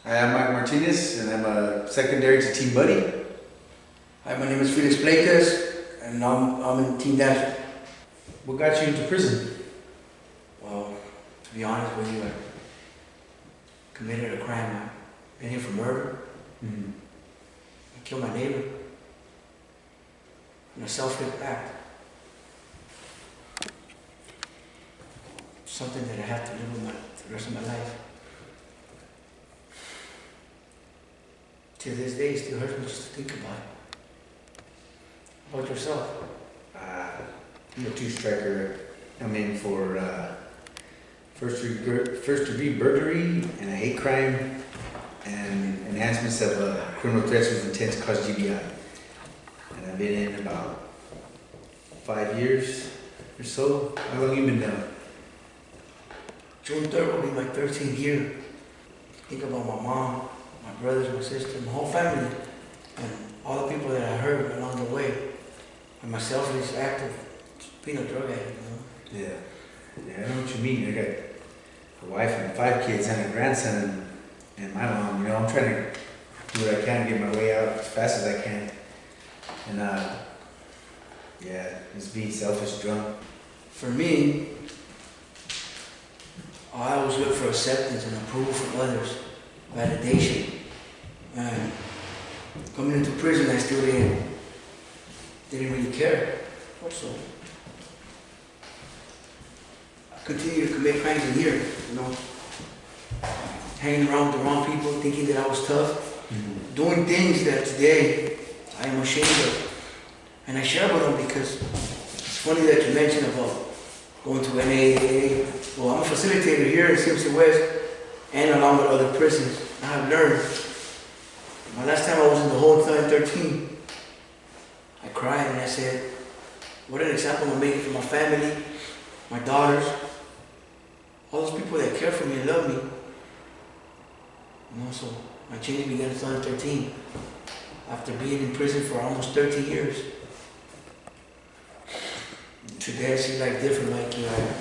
Hi, I'm Mike Martinez, and I'm a secondary to Team Buddy. Hi, my name is Felix, and I'm in Team Dance. What got you into prison? Well, to be honest with you, I committed a crime. I've been here for murder. I killed my neighbor in a self-defense act. Something that I have to live with the rest of my life. To this day, it still hurts me just to think about it. How about yourself? I'm a two-striker. I'm in for first-degree burglary and a hate crime and enhancements of criminal threats with intent to cause GBI. And I've been in about 5 years or so. How long have you been down? June 3rd will be my 13th year. Think about my mom, my brothers, my sister, my whole family, and all the people that I hurt along the way. And my selfish act of being a drug addict, you know? Yeah, I know what you mean. I got a wife and 5 kids and a grandson and my mom. You know, I'm trying to do what I can to get my way out as fast as I can. And just being selfish, drunk. For me, I always look for acceptance and approval from others, validation. And coming into prison, I still didn't really care. Also, I continue to commit crimes in here, you know, hanging around with the wrong people, thinking that I was tough, doing things that today I am ashamed of. And I share with them because it's funny that you mentioned about going to NAAA. Well, I'm a facilitator here in CMC West and along with other prisons. I have learned. My last time I was in the hole in 13, I cried and I said, what an example I'm making for my family, my daughters, all those people that care for me and love me. You know, so my change began in 2013 after being in prison for almost 13 years. Today I see life different, like, you know, I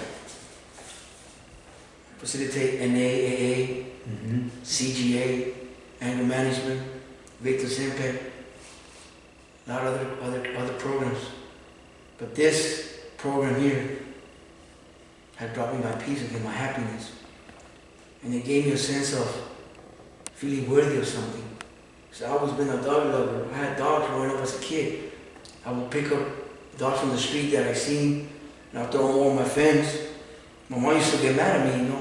facilitate NAAA, CGA, anger management, victims impact, a lot of other programs. But this program here had brought me my peace again, my happiness. And it gave me a sense of feeling worthy of something. So I've always been a dog lover. I had dogs growing up as a kid. I would pick up dogs from the street that I seen, and I'd throw them over my fence. My mom used to get mad at me, you know.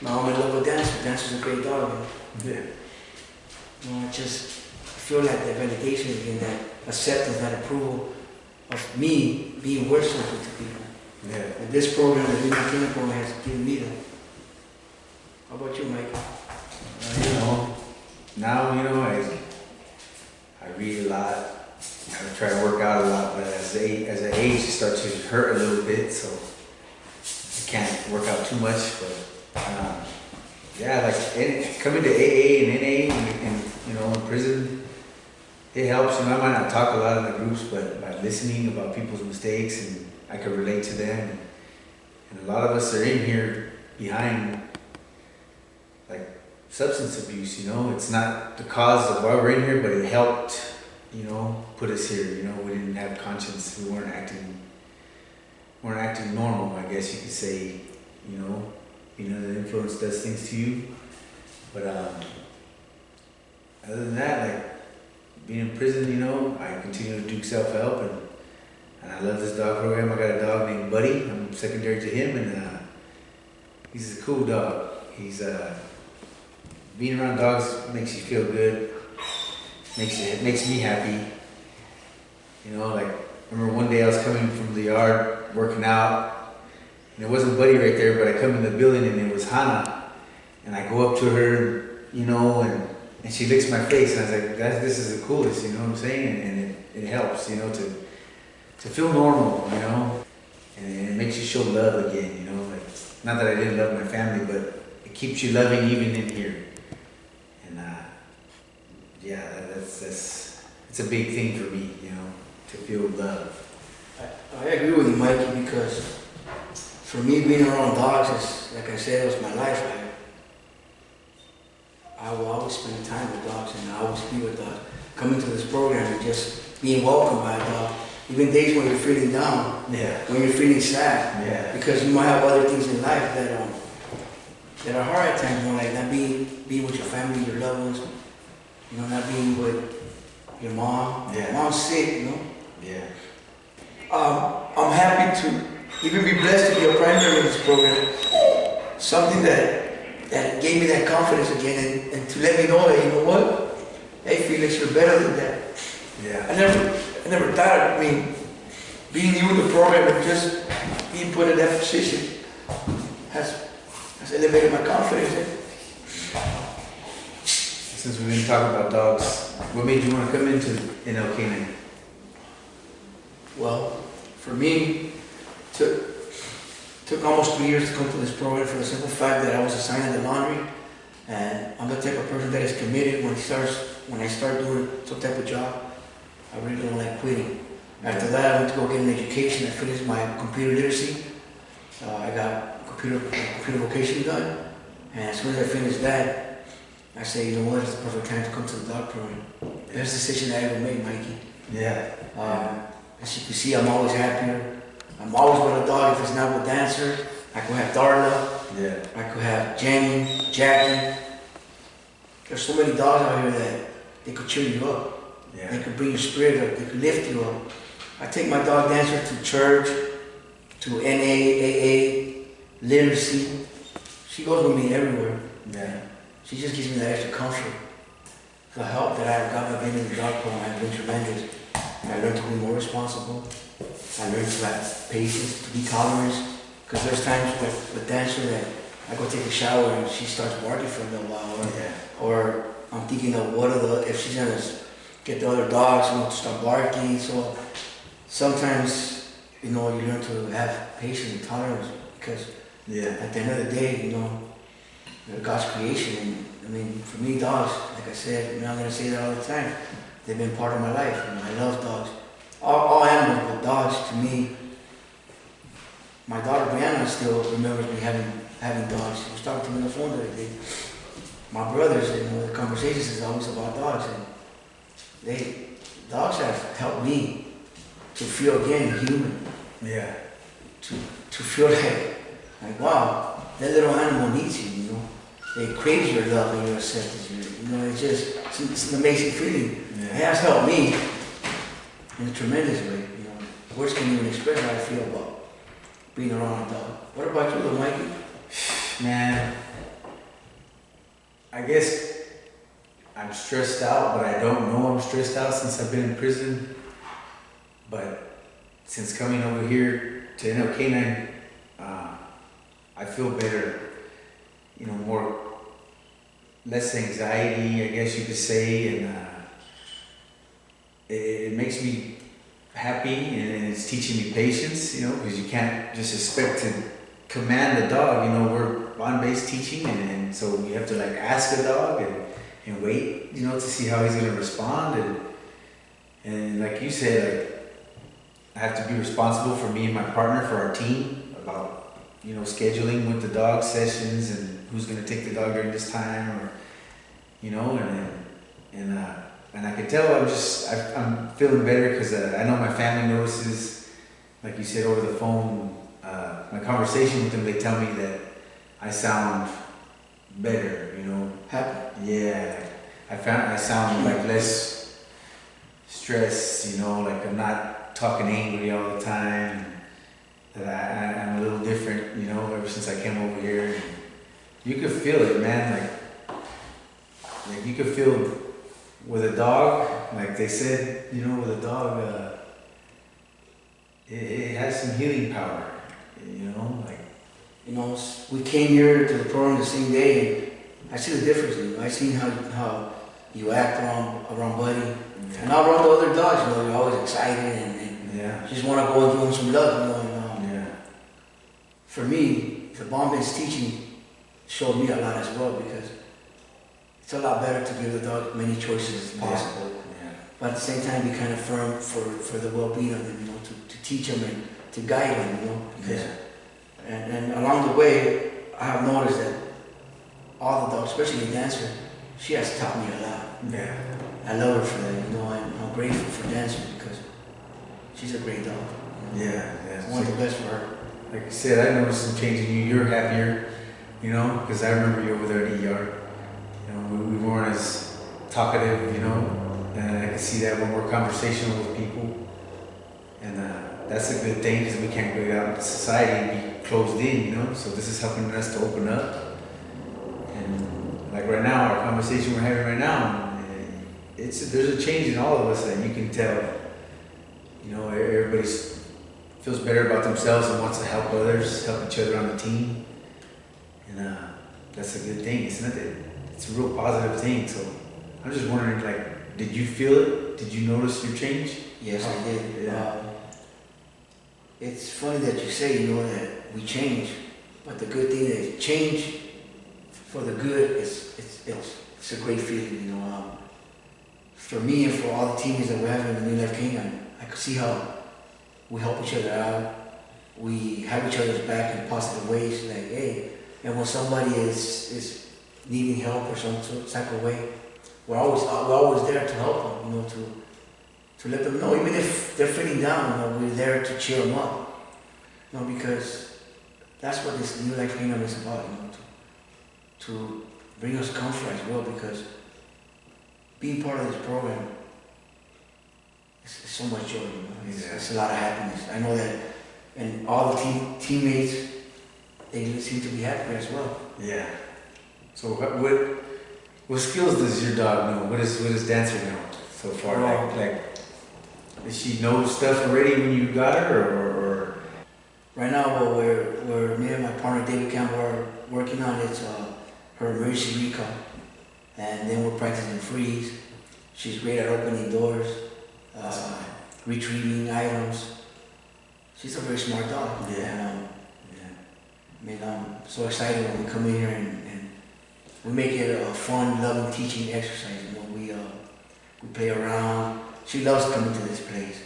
Now I'm in love with Dancer. Dancer's a great dog. Yeah. You know, I feel like that validation again, that acceptance, that approval of me being worth something to people. Yeah. And this program, the Inmate program, has given me that. How about you, Mike? Now, I read a lot. I try to work out a lot, but as I age, it starts to hurt a little bit, so I can't work out too much. But coming to AA and NA and in prison, it helps. I might not talk a lot in the groups, but by listening about people's mistakes, and I can relate to them. And a lot of us are in here behind like substance abuse. It's not the cause of why we're in here, but it helped. Put us here. We didn't have conscience. We weren't acting normal, I guess you could say. The influence does things to you. But other than that, like being in prison, I continue to do self-help, and I love this dog program. I got a dog named Buddy. I'm secondary to him, and he's a cool dog. He's being around dogs makes you feel good. Makes me happy. Like I remember one day I was coming from the yard working out, and it wasn't Buddy right there, but I come in the building and it was Hannah, and I go up to her, and she licks my face, and I was like, this is the coolest, you know what I'm saying? And it helps, to feel normal, and it makes you show love again, like not that I didn't love my family, but it keeps you loving even in here. It's a big thing for me, to feel love. I agree with you, Mikey, because for me, being around dogs is, like I said, it was my life. I will always spend time with dogs, and I always be with dogs. Coming to this program and just being welcomed by a dog, even days when you're feeling down, when you're feeling sad, because you might have other things in life that are hard at times, like not being with your family, your loved ones, not being with your mom. Mom's sick, I'm happy to even be blessed to be a primary in this program. Something that gave me that confidence again, and to let me know that, you know what? Hey Felix, you're better than that. I never thought, being new in the program and just being put in that position has elevated my confidence. Since we've been talking about dogs, what made you want to come into Inmate? Well, for me, took almost 3 years to come to this program for the simple fact that I was assigned to the laundry, and I'm the type of person that is committed. When I start doing some type of job, I really don't like quitting. After that, I went to go get an education. I finished my computer literacy. I got computer vocation done, and as soon as I finished that, I said, you know what, it's the perfect time to come to the dog program. Best decision I ever made, Mikey. As you can see, I'm always happier. I'm always with a dog. If it's not with Dancer, I could have Darla. I could have Jenny, Jackie. There's so many dogs out here that they could cheer you up. They could bring your spirit up. They could lift you up. I take my dog Dancer to church, to NAAA, literacy. She goes with me everywhere. She just gives me that extra comfort. The help that I've got by being in the dog program has been tremendous. I learned to be more responsible. I learned to have patience, to be tolerant. Because there's times with Dancer that I go take a shower and she starts barking for a little while. Or I'm thinking of if she's gonna get the other dogs to start barking. So sometimes, you learn to have patience and tolerance, because at the end of the day, they're God's creation. And for me, dogs, like I said, I'm gonna say that all the time. They've been part of my life. I love dogs. All animals, but dogs, to me, my daughter Brianna still remembers me having dogs. She was talking to me on the phone the other day. My brothers, the conversations is always about dogs, and dogs have helped me to feel again human. To feel like wow, that little animal needs you. It craves your love and your acceptance. It's an amazing feeling. It has helped me in a tremendous way. Words can't even express how I feel about being around a dog. What about you, little Mikey? Man, I guess I'm stressed out, but I don't know I'm stressed out since I've been in prison. But since coming over here to Inmate, I feel better. Less anxiety, I guess you could say, and it makes me happy, and it's teaching me patience, because you can't just expect to command a dog. We're on-base teaching, and so you have to ask a dog and wait, to see how he's gonna respond, and like you said, I have to be responsible for me and my partner, for our team, about scheduling with the dog sessions and who's gonna take the dog during this time, or and I can tell I'm feeling better, because I know my family notices, like you said over the phone, my conversation with them, they tell me that I sound better, Happy? I sound less stressed, I'm not talking angry all the time, that I'm a little different, ever since I came over here. And you could feel it, man, you could feel with a dog, like they said, with a dog, it has some healing power, we came here to the program the same day, and I see the difference. I seen how you act around Buddy, and around the other dogs. You're always excited and just want to go and give them some love. For me, the bomb-based teaching showed me a lot as well, because it's a lot better to give the dog many choices as possible. But at the same time, be kind of firm for the well-being of them, to teach them and to guide them, because and along the way, I have noticed that all the dogs, especially the Dancer, she has taught me a lot. Yeah. I love her for that, you know, and I'm grateful for dancing because she's a great dog. You know? Yeah. I want the best for her. Like you said, I noticed some change in you. You're happier, you know, because I remember you over there at ER. You know, we weren't as talkative, you know, and I can see that when we're conversational with people. And that's a good thing because we can't go out into society and be closed in, you know. So this is helping us to open up. And like right now, our conversation we're having right now, there's a change in all of us that you can tell. You know, everybody feels better about themselves and wants to help others, help each other on the team. And that's a good thing. It's a real positive thing. So I'm just wondering, like, did you feel it? Did you notice your change? Yes, I did. Yeah. It's funny that you say, you know, that we change, but the good thing is change for the good. It's a great feeling, you know. For me and for all the teammates that we have in the New Life King, I could see how we help each other out. We have each other's back in positive ways, like, hey, and when somebody is needing help or some type of way, we're always there to help them, you know, to let them know, even if they're feeling down, you know, we're there to cheer them up, you know, because that's what this New Life Kingdom is about, you know, to bring us comfort as well, because being part of this program is so much joy, you know. It's a lot of happiness. I know that, and all the teammates, they seem to be happy as well. Yeah. So what skills does your dog know? What does Dancer know so far? Like, does she know stuff already when you got her, or? Right now, what we're me and my partner David Campbell are working on is her emergency recall, and then we're practicing freeze. She's great at opening doors, retrieving items. She's a very smart dog. Yeah. And, I mean, I'm so excited when we come in here and we make it a fun, loving teaching exercise. You know, we play around. She loves coming to this place.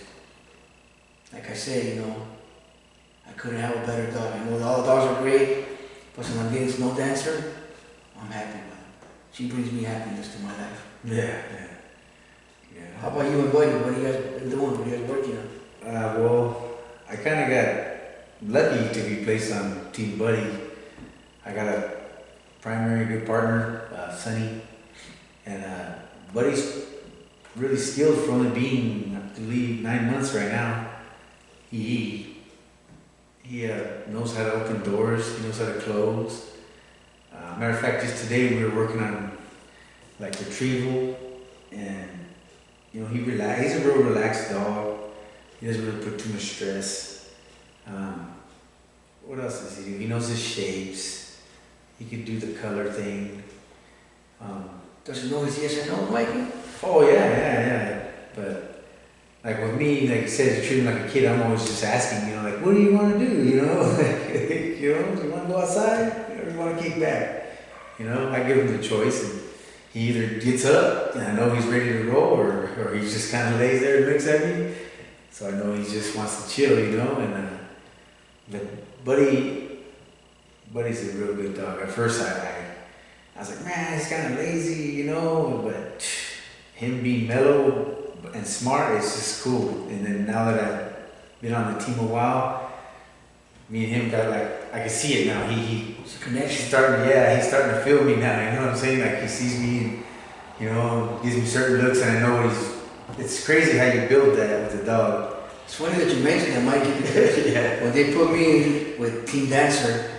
Like I said, you know, I couldn't have a better dog. I know all the dogs are great, but when I'm getting to know Dancer, I'm happy with her. She brings me happiness to my life. Yeah. How about you and Buddy? What are you guys been doing? What are you guys working on? Well, I kind of got lucky to be placed on Team Buddy. I got a primary good partner, Sonny, and Buddy's really skilled for only being, I believe, 9 months right now. He knows how to open doors. He knows how to close. Matter of fact, just today we were working on like retrieval, and you know, he's a real relaxed dog. He doesn't really put too much stress. What else does he do? He knows his shapes. He could do the color thing. Does he know his yes and no, Mikey? Oh yeah. But like with me, like you said, to treat him like a kid, I'm always just asking, you know, like, what do you want to do? You know, like, you know, do you want to go outside or do you want to kick back? You know, I give him the choice, and he either gets up and I know he's ready to roll, or he just kind of lays there and looks at me. So I know he just wants to chill, you know. And but Buddy's a real good dog. At first I was like, man, he's kind of lazy, you know. But him being mellow and smart is just cool. And then now that I've been on the team a while, me and him got like, I can see it now. It's a connection. He's starting to feel me now. You know what I'm saying? Like he sees me, and, you know, gives me certain looks, and I know it's crazy how you build that with a dog. It's funny that you mentioned that, Mikey, because Yeah. when they put me with Team Dancer,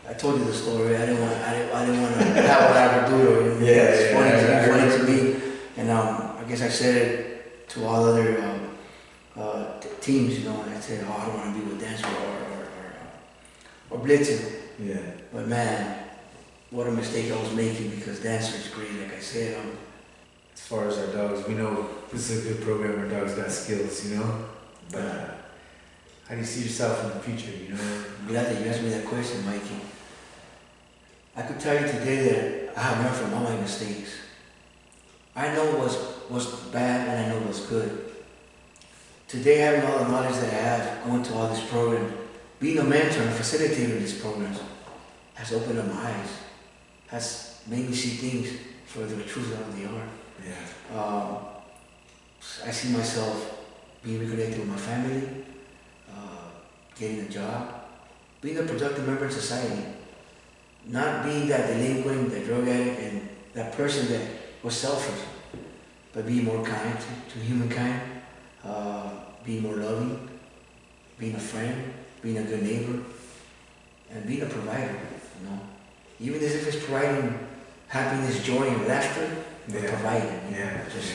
I told you the story. I didn't want to have what I would do. It's funny to me, and I guess I said it to all other teams, you know. And I said, oh, I don't want to be with Dancer or Blitzen. Yeah. But man, what a mistake I was making, because Dancer is great. Like I said, As far as our dogs, we know this is a good program. Our dogs got skills, you know. But how do you see yourself in the future? You know. I'm glad that you asked me that question, Mikey. I could tell you today that I have learned from all my mistakes. I know what's bad and I know what's good. Today, having all the knowledge that I have, going to all these programs, being a mentor and facilitator in these programs, has opened up my eyes, has made me see things for the truth of the art. Yeah. I see myself being reconnected with my family, getting a job, being a productive member in society, not being that delinquent, that drug addict, and that person that was selfish, but being more kind to humankind, being more loving, being a friend, being a good neighbor, and being a provider, you know. Even if it's providing happiness, joy, and laughter, but providing, you know, just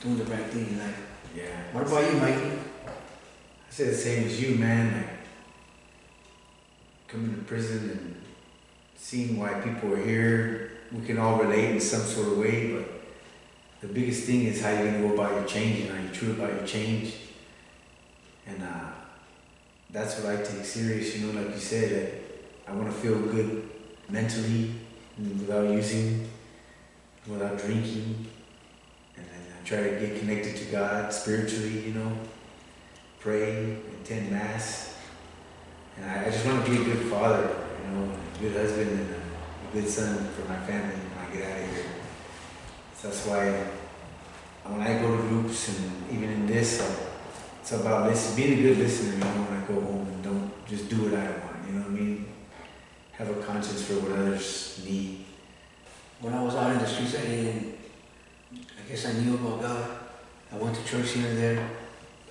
doing the right thing in life. Yeah. What about you, Mikey? I say the same as you, man. Like, coming to prison and seeing why people are here, we can all relate in some sort of way, but the biggest thing is how you're going to go about your change and are you true about your change. And that's what I take serious, you know, like you said, that I want to feel good mentally without using, without drinking, and then I try to get connected to God spiritually, you know, pray, attend Mass, and I just want to be a good father, you know, a good husband and a good son for my family when I get out of here. So that's why when I go to groups and even in this, it's about being a good listener, you know, when I go home and don't just do what I want, you know what I mean? Have a conscience for what others need. When I was out in the streets, I guess I knew about God. I went to church here and there.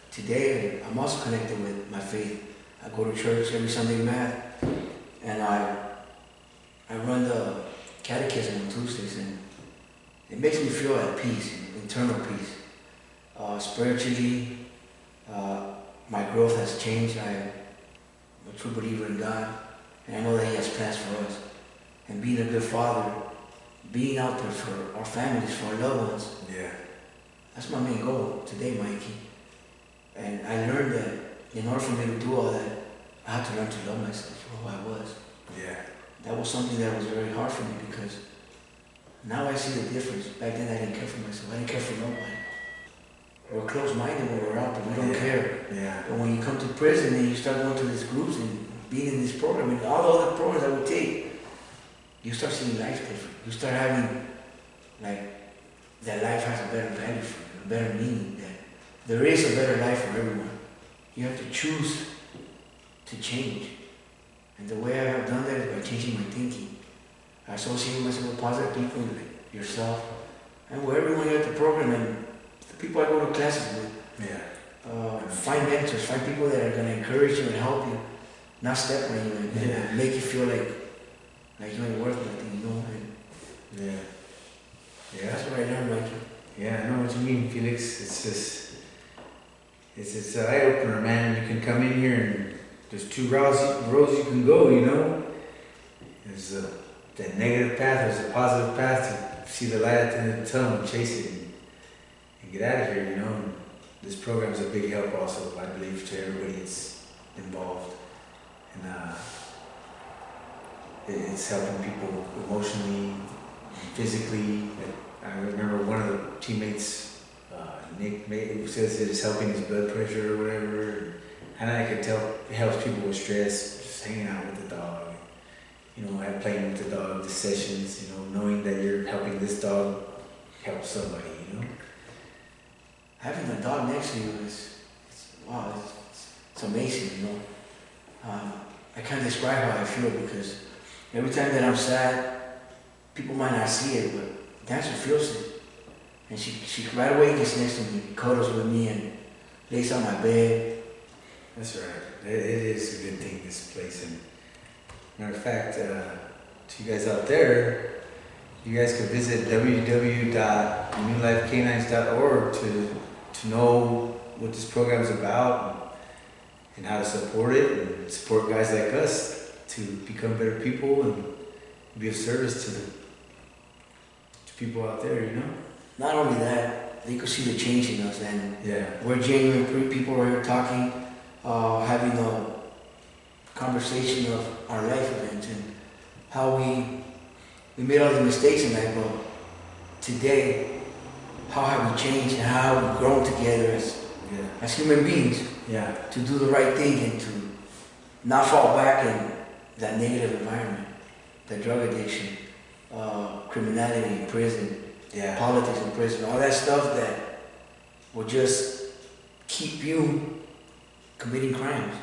Today, I'm also connected with my faith. I go to church every Sunday mass, and I run the catechism on Tuesdays, and it makes me feel at peace, internal peace. Spiritually, my growth has changed. I'm a true believer in God, and I know that He has plans for us. And being a good father, being out there for our families, for our loved ones, that's my main goal today, Mikey. And I learned that in order for me to do all that, I had to learn to love myself for who I was. Yeah. That was something that was very hard for me because now I see the difference. Back then I didn't care for myself. I didn't care for nobody. We're closed-minded when we're out there. We don't care. Yeah. But when you come to prison and you start going to these groups and being in this program and all the other programs that we take, you start seeing life different. You start having, like, that life has a better value for you, a better meaning, that there is a better life for everyone. You have to choose to change. And the way I have done that is by changing my thinking. I associate myself with positive people like yourself and with everyone here at the program and the people I go to classes with. Find mentors, find people that are going to encourage you and help you, not step on you and make you feel like you ain't worth nothing, you know? And that's what I learned, Mikey. Yeah, I know what you mean, Felix. It's an eye-opener, man. You can come in here and there's two roads you can go, you know? There's that negative path, there's a positive path to see the light at the end of the tunnel and chase it and get out of here, you know? And this program is a big help also, I believe, to everybody that's involved. And it's helping people emotionally, physically. I remember one of the teammates, Nick, who says it's helping his blood pressure or whatever. And I could tell it helps people with stress, just hanging out with the dog. You know, playing with the dog, the sessions, you know, knowing that you're helping this dog help somebody, you know. Having a dog next to you wow, it's amazing, you know. I can't describe how I feel because every time that I'm sad, people might not see it, but Dancer feels it. And she right away gets next to me, cuddles with me and lays on my bed. That's right. It is a good thing, this place. And matter of fact, to you guys out there, you guys can visit www.newlifecanines.org to know what this program is about and how to support it and support guys like us to become better people and be of service to people out there, you know? Not only that, they could see the change in us, and yeah, we're genuine people right here talking, having a conversation of our life events and how we made all the mistakes in life, but today, how have we changed and how have we grown together as human beings to do the right thing and to not fall back in that negative environment, the drug addiction, criminality in prison, Yeah. politics in prison, all that stuff that will just keep you committing crimes.